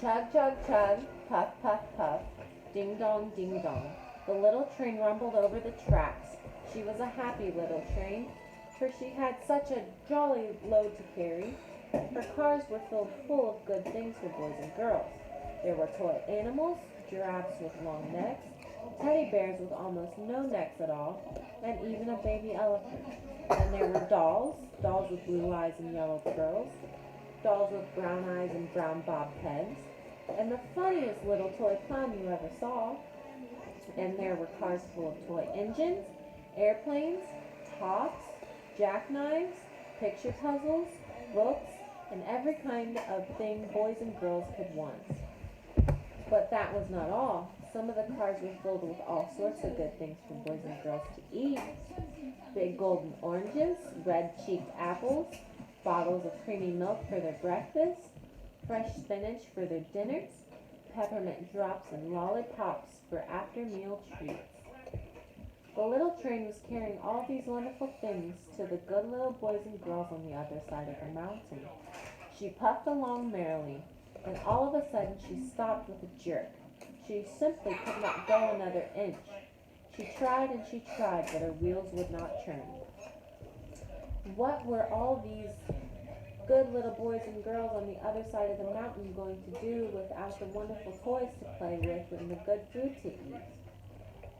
Chug, chug, chug, puff, puff, puff, ding dong, ding dong. The little train rumbled over the tracks. She was a happy little train, for she had such a jolly load to carry. Her cars were filled full of good things for boys and girls. There were toy animals, giraffes with long necks, teddy bears with almost no necks at all, and even a baby elephant. And there were dolls, dolls with blue eyes and yellow curls, dolls with brown eyes and brown bob heads, and the funniest little toy clown you ever saw. And there were cars full of toy engines, airplanes, tops, jackknives, picture puzzles, books, and every kind of thing boys and girls could want. But that was not all. Some of the cars were filled with all sorts of good things for boys and girls to eat. Big golden oranges, red-cheeked apples, bottles of creamy milk for their breakfast, fresh spinach for their dinners, peppermint drops and lollipops for after-meal treats. The little train was carrying all these wonderful things to the good little boys and girls on the other side of the mountain. She puffed along merrily, and all of a sudden she stopped with a jerk. She simply could not go another inch. She tried and she tried, but her wheels would not turn. What were all these good little boys and girls on the other side of the mountain going to do without the wonderful toys to play with and the good food to eat?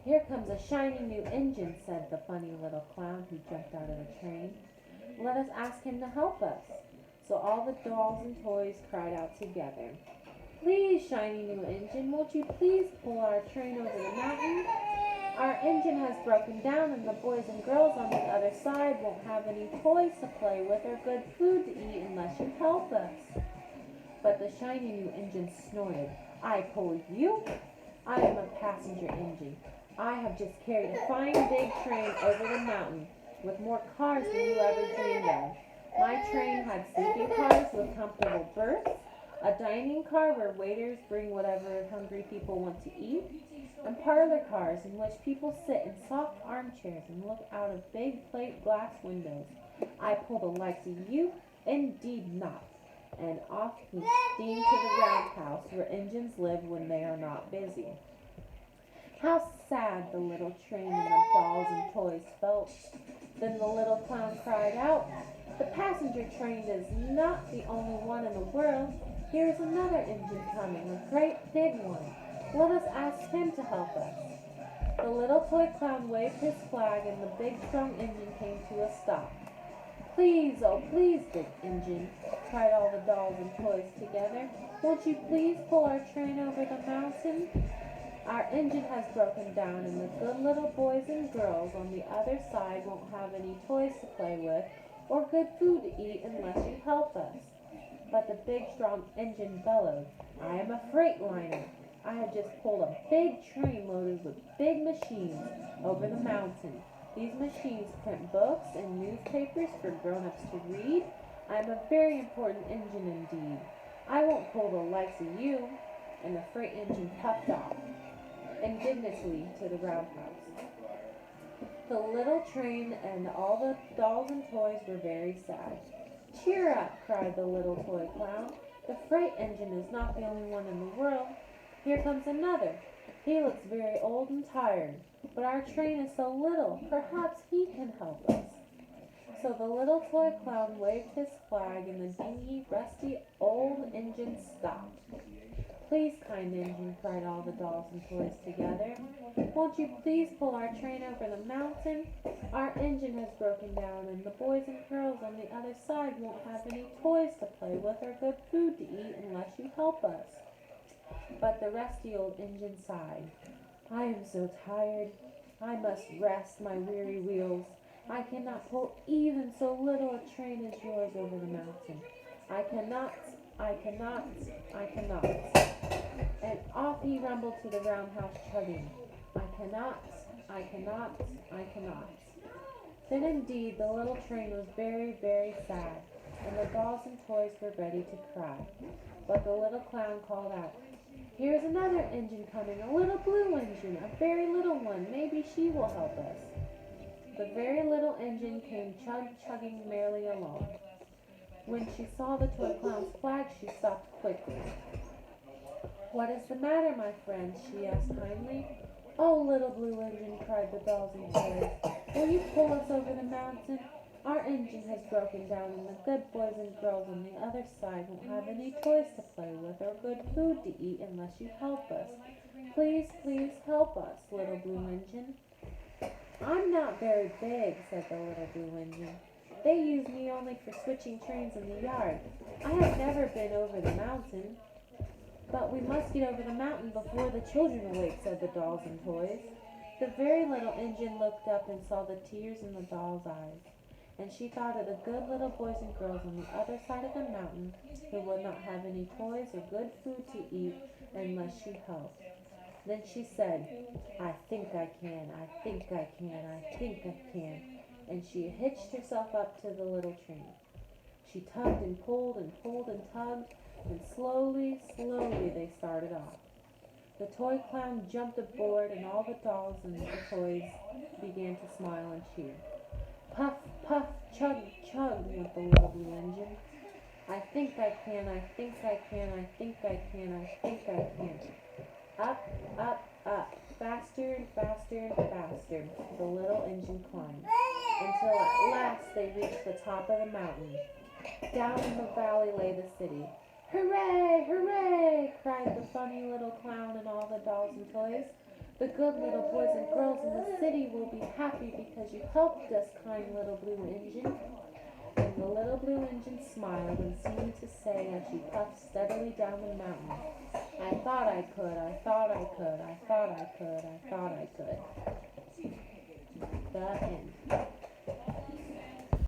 Here comes a shiny new engine, said the funny little clown who jumped out of the train. Let us ask him to help us. So all the dolls and toys cried out together. Please, shiny new engine, won't you please pull our train over the mountain? Our engine has broken down and the boys and girls on the other side won't have any toys to play with or good food to eat unless you help us. But the shiny new engine snorted. I pull you? I am a passenger engine. I have just carried a fine big train over the mountain with more cars than you ever dreamed of. My train had sleeping cars with comfortable berths, a dining car where waiters bring whatever hungry people want to eat, and parlor cars in which people sit in soft armchairs and look out of big plate glass windows. I pull the likes of you? Indeed not. And off we steam to the roundhouse where engines live when they are not busy. How sad the little train and the dolls and toys felt. Then the little clown cried out, the passenger train is not the only one in the world. Here's another engine coming, a great big one. Let us ask him to help us. The little toy clown waved his flag and the big strong engine came to a stop. Please, oh please, big engine, cried all the dolls and toys together. Won't you please pull our train over the mountain? Our engine has broken down and the good little boys and girls on the other side won't have any toys to play with or good food to eat unless you help us. But the big strong engine bellowed, I am a freight liner. I have just pulled a big train loaded with big machines over the mountain. These machines print books and newspapers for grown-ups to read. I am a very important engine indeed. I won't pull the likes of you. And the freight engine puffed off indignantly to the roundhouse. The little train and all the dolls and toys were very sad. Cheer up, cried the little toy clown. The freight engine is not the only one in the world. Here comes another. He looks very old and tired, but our train is so little, perhaps he can help us. So the little toy clown waved his flag and the dingy, rusty, old engine stopped. Please, kind engine, cried all the dolls and toys together. Won't you please pull our train over the mountain? Our engine has broken down and the boys and girls on the other side won't have any toys to play with or good food to eat unless you help us. But the rusty old engine sighed. I am so tired. I must rest my weary wheels. I cannot pull even so little a train as yours over the mountain. I cannot. And off he rumbled to the roundhouse chugging. I cannot. Then indeed the little train was very, very sad, and the dolls and toys were ready to cry. But the little clown called out, Here's another engine coming, a little blue engine, a very little one. Maybe she will help us. The very little engine came chugging merrily along. When she saw the toy clown's flag, she stopped quickly. "What is the matter, my friend?" she asked kindly. "Oh, little blue engine," cried the dolls and toys, "will you pull us over the mountain? Our engine has broken down, and the good boys and girls on the other side won't have any toys to play with or good food to eat unless you help us. Please, please help us, little blue engine." "I'm not very big," said the little blue engine. "They use me only for switching trains in the yard. I have never been over the mountain." "But we must get over the mountain before the children awake," said the dolls and toys. The very little engine looked up and saw the tears in the doll's eyes, and she thought of the good little boys and girls on the other side of the mountain who would not have any toys or good food to eat unless she helped. Then she said, "I think I can, I think I can, I think I can," and she hitched herself up to the little train. She tugged and pulled and pulled and tugged, and slowly, slowly they started off. The toy clown jumped aboard, and all the dolls and the toys began to smile and cheer. Puff, puff, chug, chug went the little blue engine. "I think I can, I think I can, I think I can, I think I can." Up, up, up, faster and faster and faster the little engine climbed, until at last they reached the top of the mountain. Down in the valley lay the city. "Hooray! Hooray!" cried the funny little clown and all the dolls and toys. "The good little boys and girls in the city will be happy because you helped us, kind little blue engine." And the little blue engine smiled and seemed to say as she puffed steadily down the mountain, "I thought I could, I thought I could, I thought I could, I thought I could." The end.